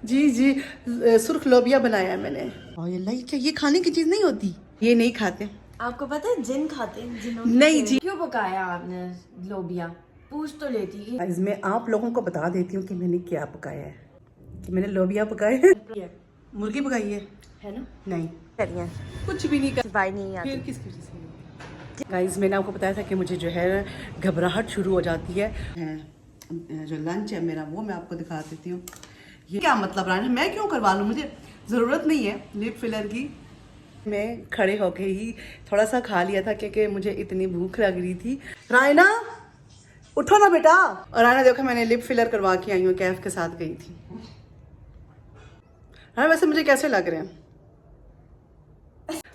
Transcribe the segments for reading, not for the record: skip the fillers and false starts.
जी जी, सुर्ख लोबिया बनाया है मैंने। और ये लाई क्या, ये खाने की चीज नहीं होती, ये नहीं खाते। आपको पता है जिन खाते हैं जिनों नहीं जी। क्यों पकाया आपने लोबिया? पूछ तो लेती कि आज मैं आप लोगों को बता देती हूँ कि मैंने क्या पकाया है। कि मैंने लोबिया पकाए है, मुर्गी पकाई है ना? नहीं, करिए कुछ भी नहीं कर। भाई नहीं आती। फिर किसकी वजह से? गाइस मैंने आपको बताया था कि मुझे जो है घबराहट शुरू हो जाती है। जो लंच है मेरा वो मैं आपको दिखा देती हूँ। ये क्या मतलब रायना, मैं क्यों करवा लूँ, मुझे ज़रूरत नहीं है लिप फिलर की। मैं खड़े होके ही थोड़ा सा खा लिया था क्योंकि मुझे इतनी भूख लग रही थी। रायना उठो ना बेटा। और रायना देखो मैंने लिप फिलर करवा के आई हूँ, कैफ के साथ गई थी। हाँ वैसे मुझे कैसे लग रहे हैं?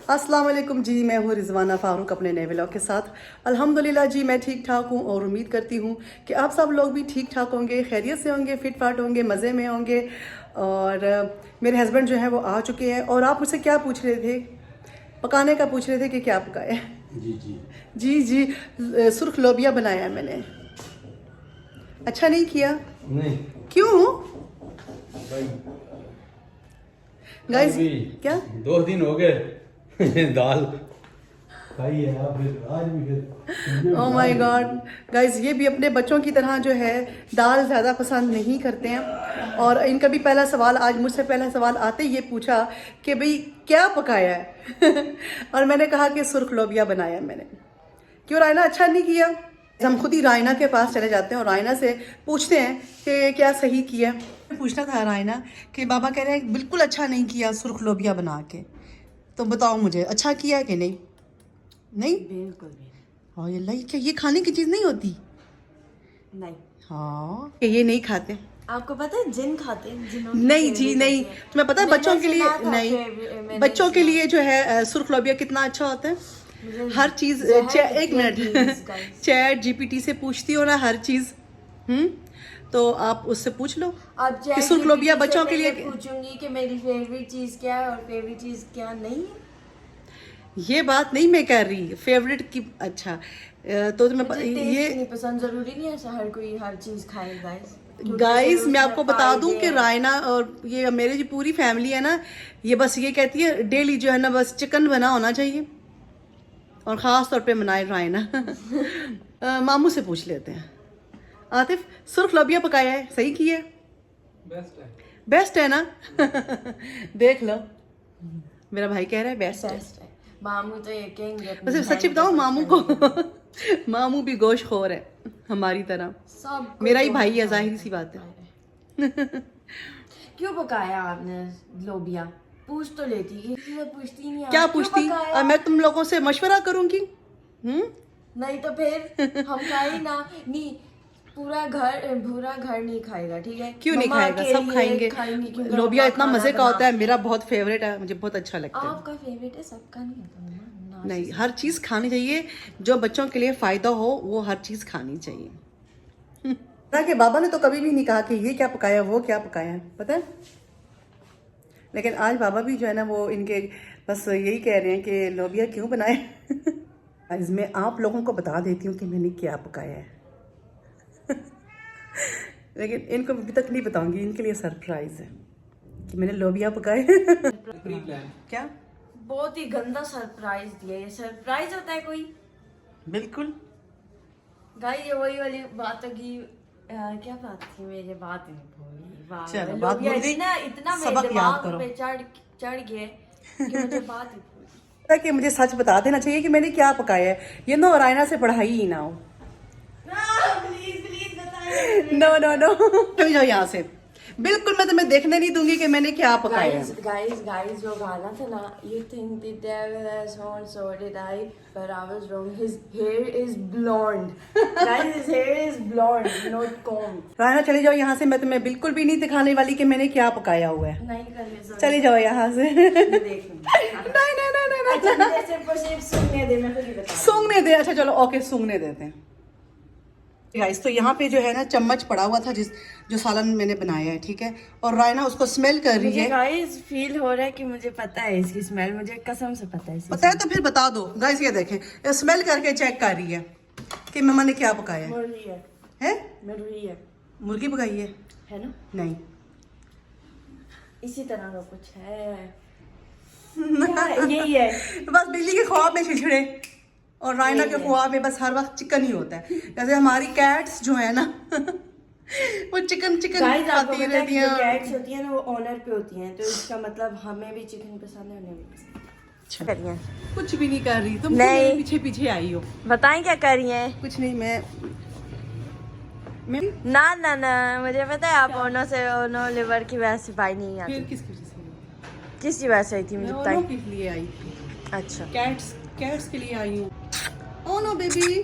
अस्सलाम वालेकुम जी, मैं हूँ रिजवाना फारूक अपने नए व्लॉग के साथ। अल्हम्दुलिल्लाह जी मैं ठीक ठाक हूँ और उम्मीद करती हूँ कि आप सब लोग भी ठीक ठाक होंगे, खैरियत से होंगे, फिट फाट होंगे, मज़े में होंगे। और मेरे हस्बैंड जो है वो आ चुके हैं। और आप मुझसे क्या पूछ रहे थे? पकाने का पूछ रहे थे कि क्या पकाया? जी जी जी जी, सुर्ख लोबिया बनाया है मैंने। अच्छा नहीं किया? नहीं क्यों भाई, गाइस? अभी क्या 2 दिन हो गए दाल खाई है आप फिर आज भी फिर ओह माय गॉड गाइस, ये भी अपने बच्चों की तरह जो है दाल ज़्यादा पसंद नहीं करते हैं। और इनका भी पहला सवाल, आज मुझसे पहला सवाल आते ही ये पूछा कि भाई क्या पकाया है और मैंने कहा कि सुर्ख लोबिया बनाया है मैंने। क्यों रायना, अच्छा नहीं किया? हम खुद ही रायना के पास चले जाते हैं और रायना से पूछते हैं कि क्या सही किया। पूछना था रायना कि बाबा कह रहे हैं बिल्कुल अच्छा नहीं किया सुर्ख लोबिया बना के, तो बताओ मुझे अच्छा किया है कि नहीं? नहीं बिल्कुल भी हाँ, ये लाई क्या, ये खाने की चीज नहीं होती। नहीं। हाँ कि ये नहीं खाते। आपको पता है जिन खाते हैं जिनों नहीं जी नहीं, तुम्हें पता है बच्चों के लिए नहीं, बच्चों के लिए जो है सुर्ख लोबिया कितना अच्छा होता है। हर चीज एक मिनट चैट जीपीटी से पूछती हो ना हर चीज। तो आप उससे पूछ लो अब कि सुर्ख लोबिया बच्चों के लिए। पूछूंगी कि मेरी फेवरेट चीज क्या है और फेवरेट चीज क्या नहीं है। ये बात नहीं मैं कह रही फेवरेट की। अच्छा तो तुम्हें मुझे ये टेस्ट नहीं पसंद, जरूरी नहीं है हर कोई हर चीज खाए गाइस। गाइस मैं आपको बता दूं कि रायना और ये मेरी जो पूरी फैमिली है ना, ये बस ये कहती है डेली जो है ना बस चिकन बना होना चाहिए और ख़ास तौर पे बनाए रायना। मामू से पूछ लेते हैं। आतिफ, सुर्ख लोबिया पकाया है, सही किया है? बेस्ट है ना? देख लो मेरा भाई कह रहा है बेस्ट है। मामू तो ये कहेंगे वैसे सच्ची बताओ मामू को मामू भी गोश्तखोर है हमारी तरह। सब मेरा ही भाई है, जाहिर सी बात है। क्यों पकाया आपने लोबिया? पूछ तो लेती, पूछती नहीं। क्या पूछती? और मैं तुम लोगों से मशवरा करूंगी? नहीं तो फिर हम खाए ना। नहीं, पूरा घर नहीं खाएगा, ठीक है? क्यों नहीं खाएगा, सब खाएंगे। लोबिया इतना मजे का होता है, मेरा बहुत फेवरेट है, मुझे बहुत अच्छा लगता है। आपका फेवरेट है, सबका नहीं है। नहीं, हर चीज खानी चाहिए जो बच्चों के लिए फायदा हो, वो हर चीज खानी चाहिए। कि बाबा ने तो कभी भी नहीं कहा कि ये क्या पकाया वो क्या पकाया, पता है। लेकिन आज बाबा भी जो है ना वो इनके बस यही कह रहे हैं कि लोबिया क्यों बनाए। आज मैं आप लोगों को बता देती हूँ कि मैंने क्या पकाया है। लेकिन इनको अभी तक नहीं बताऊंगी, इनके लिए सरप्राइज है कि मैंने लोबिया पकाए। क्या बहुत ही गंदा सरप्राइज दिया। ये सरप्राइज होता है कोई? बिल्कुल गाइस ये वही वाली बात होगी। क्या बात थी, मेरी बात नहीं भूली। चलो बात भूल गई, इतना मेरे सबक याद दिमाग करो। पे चढ़ गए कि मुझे बात ही भूल गई। कि मुझे सच बता देना चाहिए कि मैंने क्या पकाया है, ये नो रायना से पढ़ाई ही ना हो। प्लीज बताइए। नो नो नो, चली जाओ यहाँ से। बिल्कुल मैं तुम्हें देखने नहीं दूंगी कि मैंने क्या पकाया है। Guys, जो गाना था ना, you think the devil has horns, so did I, but I was wrong. His hair is blonde. Guys, his hair is blonde, not combed. Raina चली जाओ यहाँ से, मैं तुम्हें बिल्कुल भी नहीं दिखाने वाली कि मैंने क्या पकाया हुआ है। नहीं करने, चली जाओ यहाँ से। नहीं नहीं सिर्फ सुनने दे, मैं खुद ही बता। सूंघने दे, अच्छा चलो ओके सूंघने देते हैं। गाइस तो यहाँ पे जो है ना चम्मच पड़ा हुआ था जो सालन मैंने बनाया है, ठीक है। और रायना उसको स्मेल कर रही है। गाइस फील हो रहा है कि मुझे पता है इसकी स्मेल, मुझे कसम से पता है इसकी। पता है तो फिर बता दो। गाइस ये देखें, स्मेल करके चेक कर रही है कि मम्मा ने क्या पकाया है। मुर्गी है। मुर्गी पकाई है ना? नहीं, इसी तरह का कुछ है। क्या है? यही है। बस बिल्ली के ख्वाब में छिछड़े और रायना के ख्वाब में बस हर वक्त चिकन ही होता है। जैसे हमारी कैट्स जो है ना वो चिकन Guys, आपको खाती पता है रहती कि जो हैं। कैट्स होती हैं ना वो ओनर पे होती हैं, तो इसका मतलब हमें भी चिकन पसंद है, उन्हें भी पसंद है। कुछ भी नहीं कर रही तुम, नहीं। मेरे पीछे पीछे आई हो। बताएं क्या कर रही हैं? कुछ नहीं, मैं ना ना ना, मुझे पता है आप ओनो से ओनो लिवर की वजह से भाई नहीं आती। फिर किसकी वजह से? किस की वजह से आई थी मैं मुझे ओनो बताएं। के लिए आई थी, अच्छा, कैट्स के लिए आई हूँ। ओनो बेबी,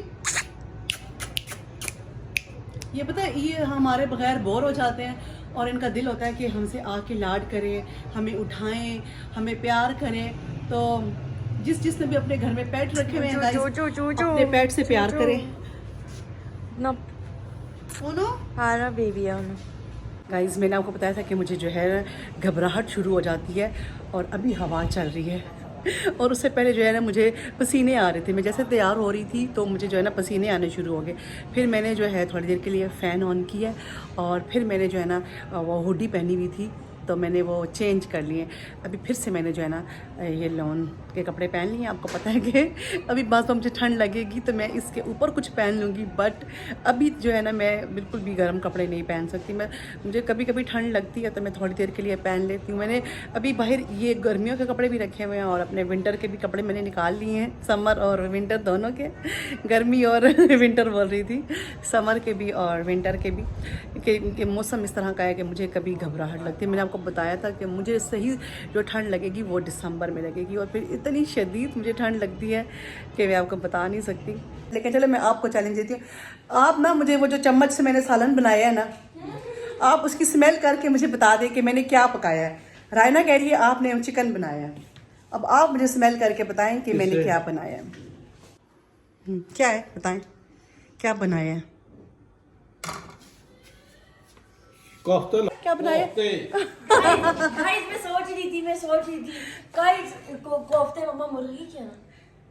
ये पता है ये हमारे बगैर बोर हो जाते हैं और इनका दिल होता है कि हमसे आके लाड करें, हमें उठाएं, हमें प्यार करें। तो जिसने भी अपने घर में पेट रखे हुए हैं guys, अपने पेट से प्यार करें। ना ओनो हारा बेबी है ओनो। गाइस, मैंने आपको बताया था कि मुझे जो है घबराहट शुरू हो जाती है और अभी हवा चल रही है और उससे पहले जो है ना मुझे पसीने आ रहे थे। मैं जैसे तैयार हो रही थी तो मुझे जो है ना पसीने आने शुरू हो गए। फिर मैंने जो है थोड़ी देर के लिए फ़ैन ऑन किया और फिर मैंने जो है ना वो हुडी पहनी हुई थी तो मैंने वो चेंज कर लिए। अभी फिर से मैंने जो है ना ये लॉन के कपड़े पहन लिए। आपको पता है कि अभी बस तो मुझे ठंड लगेगी तो मैं इसके ऊपर कुछ पहन लूँगी, बट अभी जो है ना मैं बिल्कुल भी गर्म कपड़े नहीं पहन सकती। मुझे कभी कभी ठंड लगती है तो मैं थोड़ी देर के लिए पहन लेती हूँ। मैंने अभी बाहर ये गर्मियों के कपड़े भी रखे हुए हैं और अपने विंटर के भी कपड़े मैंने निकाल लिए हैं, समर और विंटर दोनों के। गर्मी और विंटर बोल रही थी, समर के भी और विंटर के भी, कि मौसम इस तरह का है कि मुझे कभी घबराहट लगती है। मैंने आपको बताया था कि मुझे सही जो ठंड लगेगी वो दिसंबर में लगेगी और फिर इतनी शदीद मुझे ठंड लगती है कि मैं आपको बता नहीं सकती। लेकिन चलो मैं आपको चैलेंज देती हूँ, आप ना मुझे वो जो चम्मच से मैंने सालन बनाया है ना, आप उसकी स्मेल करके मुझे बता दें कि मैंने क्या पकाया है। रायना कह रही है आपने चिकन बनाया है, अब आप मुझे स्मेल करके बताएं कि मैंने क्या बनाया है। क्या है बताएं, क्या बनाया है? कोफ्ते क्या बनाया? गाइस मैं सोच रही थी गाइस कोफ्ते मम्मा मुर्गी क्या ना?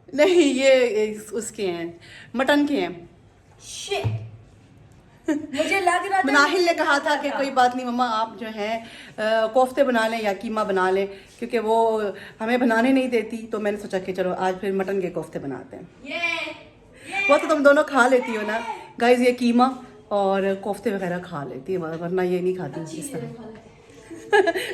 नहीं, ये उसके हैं, मटन के हैं। शिट, मुझे लग रहा था मनाहिल ने कहा था कि कोई बात नहीं मम्मा, आप जो है कोफ्ते बना लें या कीमा बना लें, क्योंकि वो हमें बनाने नहीं देती। तो मैंने सोचा कि चलो आज फिर मटन के कोफ्ते बनाते हैं। वो तो तुम दोनों खा लेती हो ना गाइस, ये कीमा और कोफ्ते वगैरह खा लेती है, वरना ये नहीं खाती इस तरह।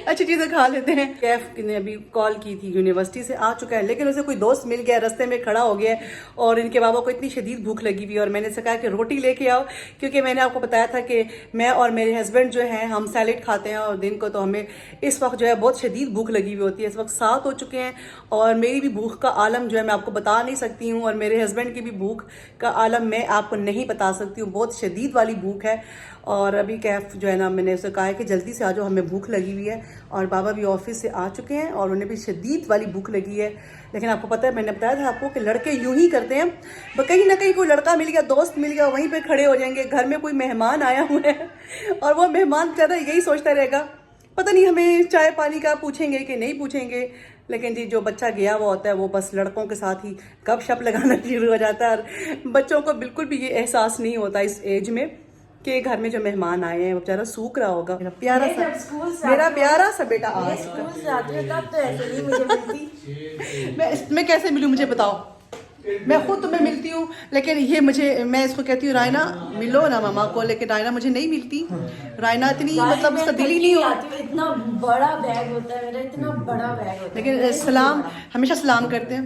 अच्छी चीज़ें खा लेते हैं। कैफ ने अभी कॉल की थी, यूनिवर्सिटी से आ चुका है, लेकिन उसे कोई दोस्त मिल गया, रास्ते में खड़ा हो गया और इनके बाबा को इतनी शदीद भूख लगी हुई और मैंने से कहा कि रोटी लेके आओ, क्योंकि मैंने आपको बताया था कि मैं और मेरे हस्बैंड जो हैं हम सैलेड खाते हैं और दिन को, तो हमें इस वक्त जो है बहुत शदीद भूख लगी हुई होती है। इस वक्त 7 हो चुके हैं और मेरी भी भूख का आलम जो है मैं आपको बता नहीं सकती हूँ और मेरे हस्बैंड की भी भूख का आलम मैं आपको नहीं बता सकती हूँ। बहुत शदीद वाली भूख है और अभी कैफ जो है ना मैंने उसे कहा है कि जल्दी से आ जाओ, हमें भूख लगी हुई है। और बाबा भी ऑफिस से आ चुके हैं और उन्हें भी शदीद वाली भूख लगी है। लेकिन आपको पता है, मैंने बताया था आपको कि लड़के यूं ही करते हैं, कहीं ना कहीं कोई लड़का मिल गया, दोस्त मिल गया, वहीं पे खड़े हो जाएंगे। घर में कोई मेहमान आया हुआ है और वो मेहमान ज़्यादा यही सोचता रहेगा, पता नहीं हमें चाय पानी का पूछेंगे कि नहीं पूछेंगे। लेकिन जी जो बच्चा गया हुआ होता है वो बस लड़कों के साथ ही गपशप लगाना शुरू हो जाता है और बच्चों को बिल्कुल भी ये एहसास नहीं होता इस एज में कि घर में जो मेहमान आए हैं वो बेचारा सूख रहा होगा। मेरा प्यारा सा बेटा आ स्कूल से आती हूँ तब तो ऐसे नहीं मुझे मिलती। मैं कैसे मिलूँ मुझे बताओ? मैं खुद तुम्हें मिलती हूँ, लेकिन ये मैं इसको कहती हूँ रायना मिलो ना मामा को, लेकिन रायना मुझे नहीं मिलती। रायना इतनी मतलब उसका दिल ही नहीं हो। इतना बड़ा बैग होता है मेरा, इतना बड़ा बैग होता है। लेकिन सलाम हमेशा सलाम करते हैं।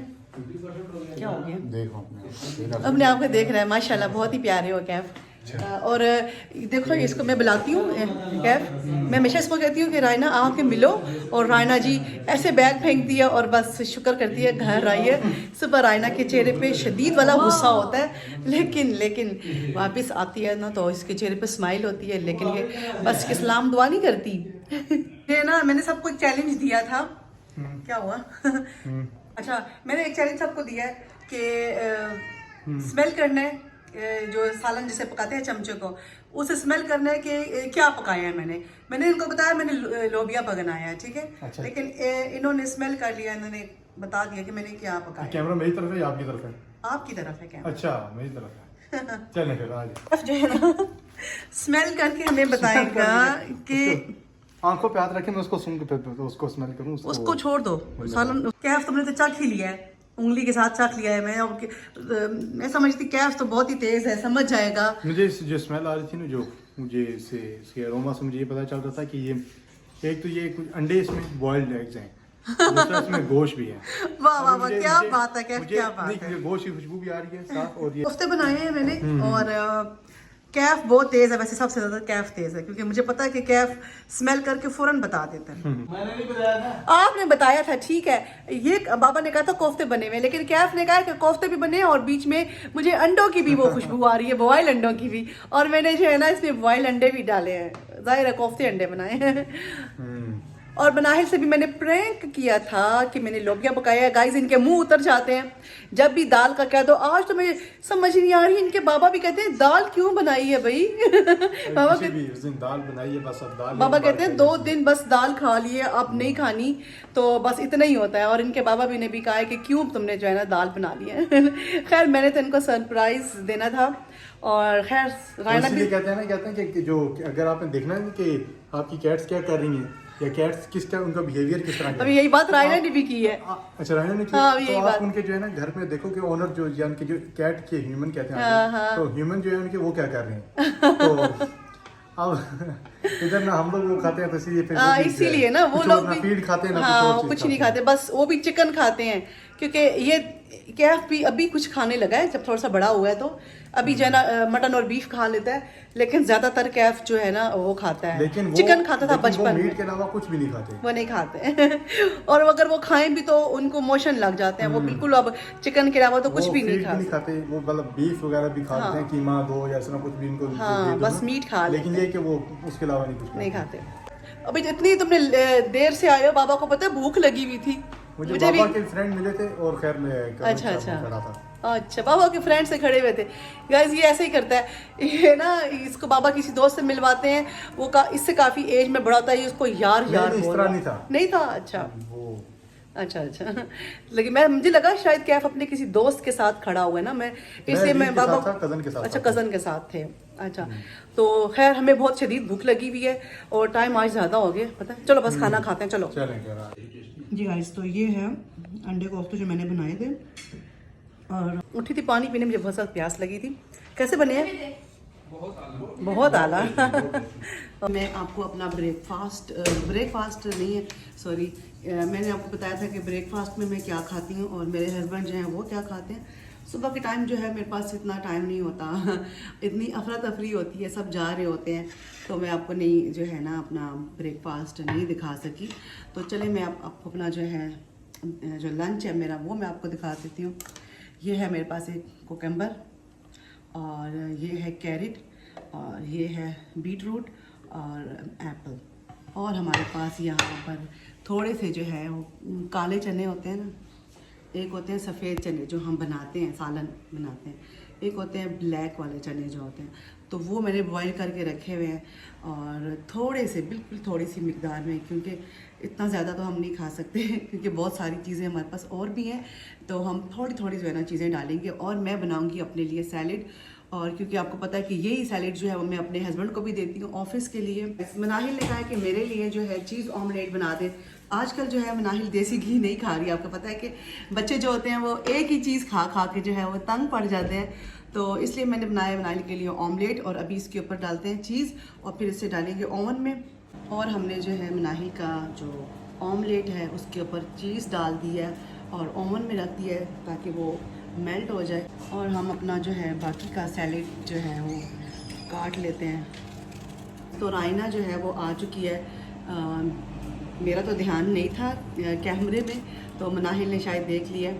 क्या हो गया? देखो अपने आप को देख रहा है, माशाल्लाह बहुत ही प्यारे हो कैफ। और देखो इसको मैं बुलाती हूँ कैफ, मैं हमेशा इसको कहती हूँ कि रायना आके मिलो, और रायना जी ऐसे बैग फेंक दिया और बस शुक्र करती है घर आई है। सुबह रायना के चेहरे पे शदीद वाला गुस्सा होता है, लेकिन वापस आती है ना तो इसके चेहरे पे स्माइल होती है, लेकिन ये बस के सलाम दुआ नहीं करती। ये ना मैंने सबको एक चैलेंज दिया था। क्या हुआ? अच्छा, मैंने एक चैलेंज सबको दिया है कि स्मेल करना है जो सालन जिसे पकाते हैं चमचे को, उसे स्मेल करना है कि क्या पकाया है। मैंने इनको बताया मैंने लोबिया बनाया है, ठीक है। अच्छा। लेकिन इन्होंने स्मेल कर लिया, इन्होंने बता दिया कि मैंने क्या पकाया। कैमरा मेरी तरफ है या आपकी तरफ है? आपकी तरफ है कैमरा। अच्छा, मेरी तरफ है। चलें फिर आज जो है ना स्मेल करके हमें बताएगा कि आंखों पे हाथ रखे मैं उसको सूंघ पे उसको स्मेल करूं उसको छोड़ दो सालन। कैफ तुमने तो चख ही लिया है, उंगली के साथ चख लिया है। मैं समझती कैफ तो बहुत ही तेज है, समझ जाएगा। मुझे जो स्मेल आ रही थी ना, जो मुझे इसके अरोमा से मुझे ये पता चल रहा था कि ये एक तो ये कुछ अंडे इसमें बॉइल्ड एग्स हैं, दूसरा इसमें गोश्त भी है। वाह वाह वाह, क्या बात है कैफ, क्या बात है। मुझे गोश्त की खुशबू भी आ रही है साथ, और ये कोफ्ते बनाए हैं मैंने। और कैफ बहुत तेज है, वैसे सबसे ज्यादा कैफ तेज है, क्योंकि मुझे पता है कि कैफ स्मेल करके फौरन बता देता है। मैंने नहीं बताया था। आपने बताया था, ठीक है। ये बाबा ने कहा था कोफ्ते बने हुए, लेकिन कैफ ने कहा कि कोफ्ते भी बने और बीच में मुझे अंडों की भी वो खुशबू आ रही है, बॉयल अंडों की भी। और मैंने जो है ना इसमें बॉयल अंडे भी डाले हैं, जाहिर है कोफ्ते अंडे बनाए हैं। और बनाहिल से भी मैंने प्रैंक किया था कि मैंने लोबिया पकाया है। गाइस इनके मुंह उतर जाते हैं जब भी दाल का कह दो। आज तो मुझे समझ नहीं आ रही, इनके बाबा भी कहते हैं दाल क्यों बनाई है भाई। बाबा किसी भी उस दिन दाल बनाई है, बस अब दाल बाबा कहते हैं 2 दिन बस दाल खा लिए, अब नहीं खानी, तो बस इतना ही होता है। और इनके बाबा भी ने भी कहा है कि क्यों तुमने जो है ना दाल बना ली है। खैर मैंने तो इनको सरप्राइज देना था। और खैर रायना भी कहते हैं कि जो अगर आपने देखना है कि आपकी कैट्स क्या कर रही हैं या कैट्स किसका उनका बिहेवियर किस तरह का है। अभी यही बात रायना ने भी की है। अच्छा रायना ने की। हाँ, तो यही आप बात। उनके जो है ना घर में देखो कि ओनर जो या उनके जो कैट के ह्यूमन कहते हैं हाँ। तो ह्यूमन जो है उनके वो क्या कर रहे हैं। तो अब इधर ना हम लोग वो खाते हैं, तो इसलिए फिर वो भी इसीलिए ना वो कुछ लोग और ना भी फीड खाते हैं ना हाँ और चीज़ कुछ नहीं हैं। खाते, बस वो भी चिकन खाते हैं। क्योंकि ये कैफ भी अभी कुछ खाने लगा है, जब थोड़ा सा बड़ा हुआ है तो अभी जो है ना मटन और बीफ खा लेता है, लेकिन ज्यादातर कैफ जो है ना वो खाता है। लेकिन वो चिकन खाता था लेकिन वो बचपन मीट में, के अलावा कुछ भी नहीं खाते। वो नहीं खाते। और अगर वो खाएं भी तो उनको मोशन लग जाते हैं, वो बिल्कुल अब चिकन के अलावा तो कुछ वो भी नहीं feed खा खाते। वो मतलब बीफ वगैरह भी खाते हैं, कीमा दो या ऐसा कुछ भी इनको हाँ, दे दो बस ना। मीट खा लेकिन ये कि वो उसके अलावा नहीं कुछ नहीं खाते। अभी इतनी तुमने देर से आए हो, बाबा को पता है भूख लगी हुई थी। मुझे बाबा के फ्रेंड मिले थे और खैर मैं अच्छा अच्छा खड़ा था। अच्छा, बाबा के फ्रेंड से खड़े हुए थे। गाइस ये ऐसे ही करता है ये ना, इसको बाबा किसी दोस्त से मिलवाते हैं, वो इससे काफी एज में बड़ा होता है, ये उसको यार यार नहीं, इस बोल तरह रहा। नहीं था। नहीं था, अच्छा वो अच्छा अच्छा। लेकिन मुझे लगा शायद कैफ अपने किसी दोस्त के साथ खड़ा हुआ है ना, मैं इसलिए मैं बाबा कजन के साथ अच्छा कजन के साथ थे। अच्छा तो खैर हमें बहुत शदीद भूख लगी हुई है और टाइम आज ज़्यादा हो गया पता है। चलो बस खाना खाते हैं, चलो चलें। जी गाइस। तो ये है अंडे कोफ्ते जो मैंने बनाए थे, और उठी थी पानी पीने, मुझे बहुत ज़्यादा प्यास लगी थी। कैसे बने हैं? बहुत आला। मैं आपको अपना ब्रेकफास्ट नहीं है, सॉरी, मैंने आपको बताया था कि ब्रेकफास्ट में मैं क्या खाती हूँ और मेरे हस्बैंड जो हैं वो क्या खाते हैं। सुबह के टाइम जो है मेरे पास इतना टाइम नहीं होता, इतनी अफरा तफरी होती है, सब जा रहे होते हैं, तो मैं आपको नहीं जो है ना अपना ब्रेकफास्ट नहीं दिखा सकी। तो चले मैं आपको अपना जो है जो लंच है मेरा वो मैं आपको दिखा देती हूँ। ये है मेरे पास एक कुकम्बर, और ये है कैरेट, और ये है बीटरूट और एप्पल, और हमारे पास यहाँ पर थोड़े से जो है वो काले चने होते हैं ना, एक होते हैं सफ़ेद चने जो हम बनाते हैं, सालन बनाते हैं, एक होते हैं ब्लैक वाले चने जो होते हैं, तो वो मैंने बॉईल करके रखे हुए हैं। और थोड़े से बिल्कुल थोड़ी सी मिकदार में, क्योंकि इतना ज़्यादा तो हम नहीं खा सकते क्योंकि बहुत सारी चीज़ें हमारे पास और भी हैं, तो हम थोड़ी थोड़ी जो है ना चीज़ें डालेंगे। और मैं बनाऊँगी अपने लिए सैलेड, और क्योंकि आपको पता है कि यही सैलेड जो है वो मैं अपने हस्बैंड को भी देती हूँ ऑफिस के लिए। मनाहिल ने कहा है कि मेरे लिए जो है चीज़ ऑमलेट बना दे। आजकल जो है मनाहिल देसी घी नहीं खा रही, आपको पता है कि बच्चे जो होते हैं वो एक ही चीज़ खा खा के जो है वो तंग पड़ जाते हैं, तो इसलिए मैंने बनाया मनाहिल के लिए ऑमलेट। और अभी इसके ऊपर डालते हैं चीज़ और फिर इसे डालेंगे ओवन में। और हमने जो है मनाहिल का जो ऑमलेट है उसके ऊपर चीज़ डाल दी है और ओवन में रख दिया है ताकि वो मेल्ट हो जाए। और हम अपना जो है बाकी का सैलेड जो है वो काट लेते हैं। तो रायना जो है वो आ चुकी है, मेरा तो ध्यान नहीं था कैमरे में, तो मनाहिल ने शायद देख लिया।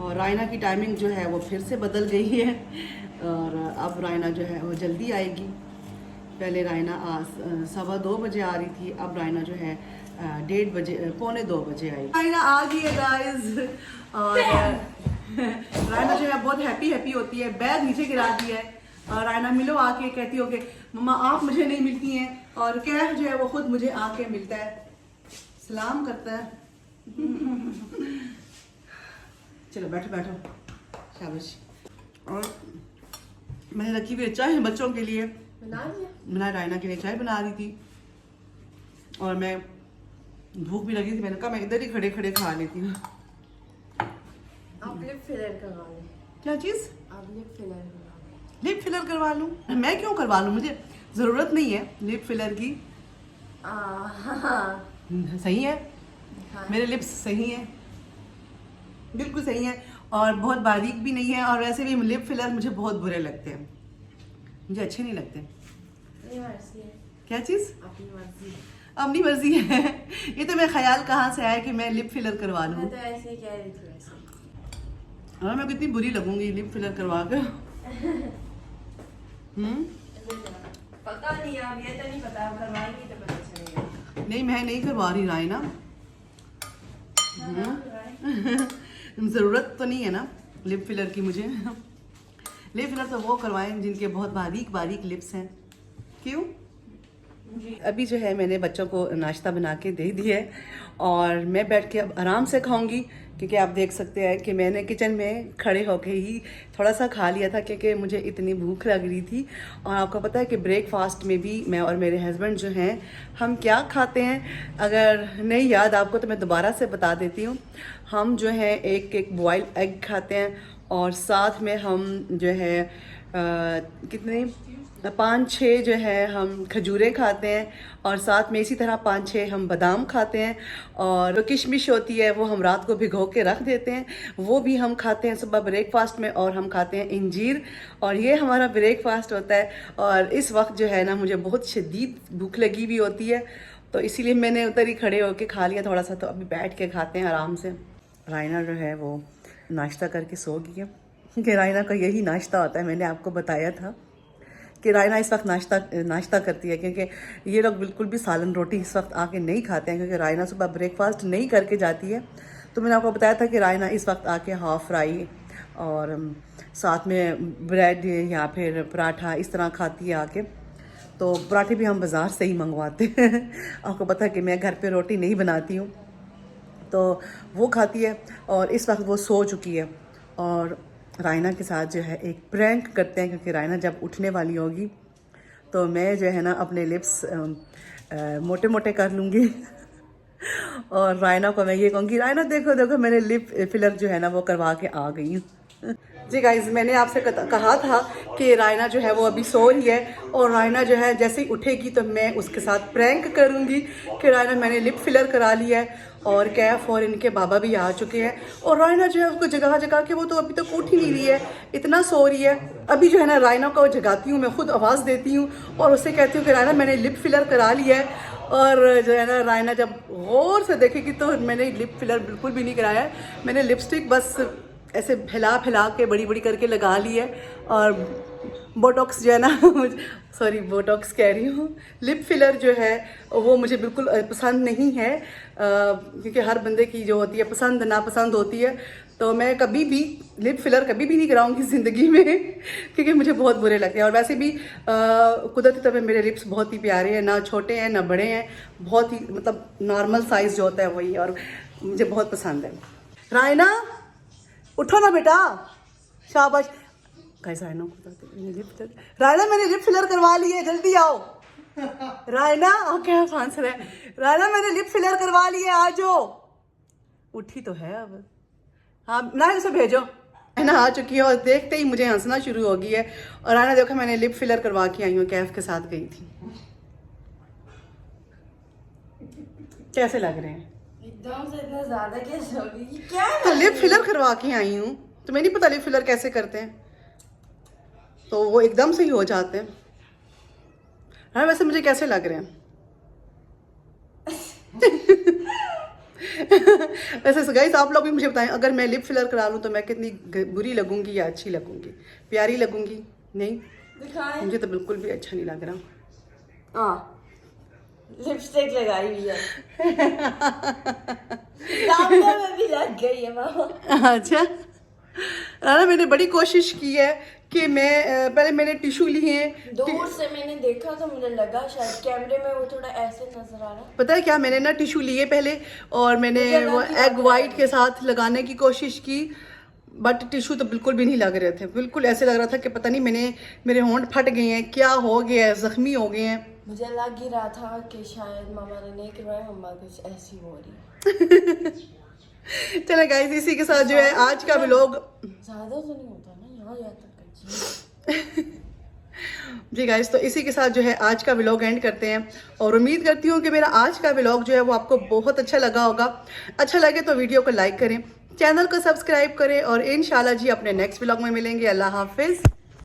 और रायना की टाइमिंग जो है वो फिर से बदल गई है, और अब रायना जो है वो जल्दी आएगी। पहले रायना 2:15 बजे आ रही थी, अब रायना जो है 1:30 बजे 1:45 बजे आई। रायना आ गई है गाइस, और रायना जो है बहुत हैप्पी होती है, बैग नीचे गिरा दिया है। और रायना मिलो आके, कहती हो कि मम्मा आप मुझे नहीं मिलती हैं, और कैफ जो है वो खुद मुझे आके मिलता है, सलाम करता है। चलो बैठो बैठो, शाबाश। और मैंने रखी हुई चाय बच्चों के लिए, बना लिया? मैं रायना के लिए चाय बना रही थी और मैं भूख भी लगी थी, मैंने कहा मैं इधर ही खड़े खड़े खा लेती हूँ। आप लिप फिलर करवा लें। क्या चीज़? आप लिप फिलर करवा लें। लिप फिलर करवा लूँ? मैं क्यों करवा लूँ, मुझे ज़रूरत नहीं है लिप फिलर की। हाँ। सही है, हाँ। मेरे लिप्स सही हैं, बिल्कुल सही है और बहुत बारीक भी नहीं है। और वैसे भी लिप फिलर मुझे बहुत बुरे लगते हैं, मुझे अच्छे नहीं लगते। अपनी मर्जी है। क्या चीज़? अपनी मर्जी है। अपनी मर्जी है। ये तो मेरा ख्याल कहाँ से आया कि मैं लिप फिलर करवा लूँ। मैं तो ऐसे ही कह रही थी वैसे। हाँ, मैं कितनी बुरी लगूंगी लिप फिलर करवा कर। पता नहीं, आप ये तो नहीं पता, आप करवाएंगी तो पता चलेगा। नहीं, मैं नहीं करवा रही रायना। ज़रूरत तो नहीं है ना लिप फिलर की मुझे। लिप फिलर तो वो करवाएं जिनके बहुत बारीक बारीक लिप्स हैं। क्यों? अभी जो है मैंने बच्चों को नाश्ता बना के दे दिया है और मैं बैठ के अब आराम से खाऊंगी, क्योंकि आप देख सकते हैं कि मैंने किचन में खड़े होके ही थोड़ा सा खा लिया था, क्योंकि मुझे इतनी भूख लग रही थी। और आपको पता है कि ब्रेकफास्ट में भी मैं और मेरे हस्बैंड जो हैं हम क्या खाते हैं, अगर नहीं याद आपको तो मैं दोबारा से बता देती हूँ। हम जो है एक बॉयल एग खाते हैं और साथ में हम जो है कितने 5-6 जो है हम खजूरें खाते हैं और साथ में इसी तरह 5-6 हम बादाम खाते हैं। और जो किशमिश होती है वो हम रात को भिगो के रख देते हैं, वो भी हम खाते हैं सुबह ब्रेकफास्ट में। और हम खाते हैं इंजीर, और ये हमारा ब्रेकफास्ट होता है। और इस वक्त जो है ना मुझे बहुत शदीद भूख लगी हुई होती है, तो इसीलिए मैंने उधर ही खड़े होकर खा लिया थोड़ा सा। तो अभी बैठ के खाते हैं आराम से। रायना जो है वो नाश्ता करके सो गई है, क्योंकि रायना का यही नाश्ता होता है। मैंने आपको बताया था कि रायना इस वक्त नाश्ता करती है, क्योंकि ये लोग बिल्कुल भी सालन रोटी इस वक्त आके नहीं खाते हैं, क्योंकि रायना सुबह ब्रेकफास्ट नहीं करके जाती है। तो मैंने आपको बताया था कि रायना इस वक्त आके हाफ़ फ्राई और साथ में ब्रेड या फिर पराठा इस तरह खाती है आके। तो पराठे भी हम बाज़ार से ही मंगवाते हैं। आपको पता है कि मैं घर पे रोटी नहीं बनाती हूँ, तो वो खाती है। और इस वक्त वो सो चुकी है और रायना के साथ जो है एक प्रैंक करते हैं, क्योंकि रायना जब उठने वाली होगी तो मैं जो है ना अपने लिप्स मोटे मोटे कर लूँगी। और रायना को मैं ये कहूँगी, रायना देखो देखो मैंने लिप फिलर जो है ना वो करवा के आ गई हूँ। जी गाइज, मैंने आपसे कहा था कि रायना जो है वो अभी सो रही है, और रायना जो है जैसे ही उठेगी तो मैं उसके साथ प्रैंक करूँगी कि रायना मैंने लिप फिलर करा लिया है और कैफ और इनके बाबा भी आ चुके हैं। और रायना जो है उसको जगा जगा के, वो तो अभी तक उठ ही नहीं रही है, इतना सो रही है। अभी जो है ना रायना को जगाती हूँ, मैं खुद आवाज़ देती हूँ और उससे कहती हूँ कि रायना मैंने लिप फिलर करा लिया है। और जो है ना रायना जब गौर से देखेगी तो मैंने लिप फिलर बिल्कुल भी नहीं कराया है, मैंने लिपस्टिक बस ऐसे फैला फैला के बड़ी बड़ी करके लगा ली है। और बोटॉक्स जो है ना सॉरी बोटॉक्स कह रही हूँ, लिप फिलर जो है वो मुझे बिल्कुल पसंद नहीं है, क्योंकि हर बंदे की जो होती है पसंद नापसंद होती है। तो मैं कभी भी लिप फिलर कभी भी नहीं कराऊंगी ज़िंदगी में, क्योंकि मुझे बहुत बुरे लगते हैं। और वैसे भी कुदरती तौर पे मेरे लिप्स बहुत ही प्यारे हैं, ना छोटे हैं ना बड़े हैं, बहुत ही मतलब नॉर्मल साइज़ जो होता है वही, और मुझे बहुत पसंद है। रायना उठो ना बेटा, शाबाश। कैसा रायना रायना मैंने लिप फिलर करवा ली है, जल्दी आओ। रायना क्या आंसर है, रायना मैंने लिप फिलर करवा ली है, आ जाओ। उठी तो है अब, हाँ ना उसे भेजो। है ना आ चुकी है और देखते ही मुझे हंसना शुरू हो गई है। और रायना देखो मैंने लिप फिलर करवा के आई हूँ, कैफ के साथ गई थी। कैसे लग रहे हैं? एकदम से इतना ज्यादा कैसे हो गई, क्या है? तो लिप फिलर करवा के आई हूँ, तुम्हें नहीं पता लिप फिलर कैसे करते हैं? तो वो एकदम से ही हो जाते हैं। हाँ वैसे मुझे कैसे लग रहे हैं? वैसे गाइस आप लोग भी मुझे बताएं, अगर मैं लिप फिलर करा लूँ तो मैं कितनी बुरी लगूंगी या अच्छी लगूंगी, प्यारी लगूंगी? नहीं, दिखाएं। मुझे तो बिल्कुल भी अच्छा नहीं लग रहा। हाँ लिपस्टिक लगाई हुई है। दामन में भी लग गई है मामा। अच्छा राना, मैंने बड़ी कोशिश की है कि मैं पहले मैंने टिश्यू लिए हैं। दूर से मैंने देखा तो मुझे लगा शायद कैमरे में वो थोड़ा ऐसे नजर आ रहा। पता है क्या, मैंने ना टिश्यू लिए पहले और मैंने वो एग वाइट के साथ लगाने की कोशिश की, बट टिश्यू तो बिल्कुल भी नहीं लग रहे थे, बिल्कुल ऐसे लग रहा था कि पता नहीं मेरे होंठ फट गए हैं, क्या हो गया है, जख्मी हो गए हैं। मुझे लग ही रहा था कि शायद मामा ने नहीं करवाया, मम्मा कुछ ऐसी हो रही है। चले गाइस, इसी के साथ जो है आज का व्लॉग ज़्यादा तो नहीं होता ना यहाँ तक। जी गाइस, तो इसी के साथ जो है आज का व्लॉग एंड करते हैं और उम्मीद करती हूँ कि मेरा आज का व्लॉग जो है वो आपको बहुत अच्छा लगा होगा। अच्छा लगे तो वीडियो को लाइक करें, चैनल को सब्सक्राइब करें और इंशाल्लाह जी अपने नेक्स्ट व्लॉग में मिलेंगे। अल्लाह हाफिज़।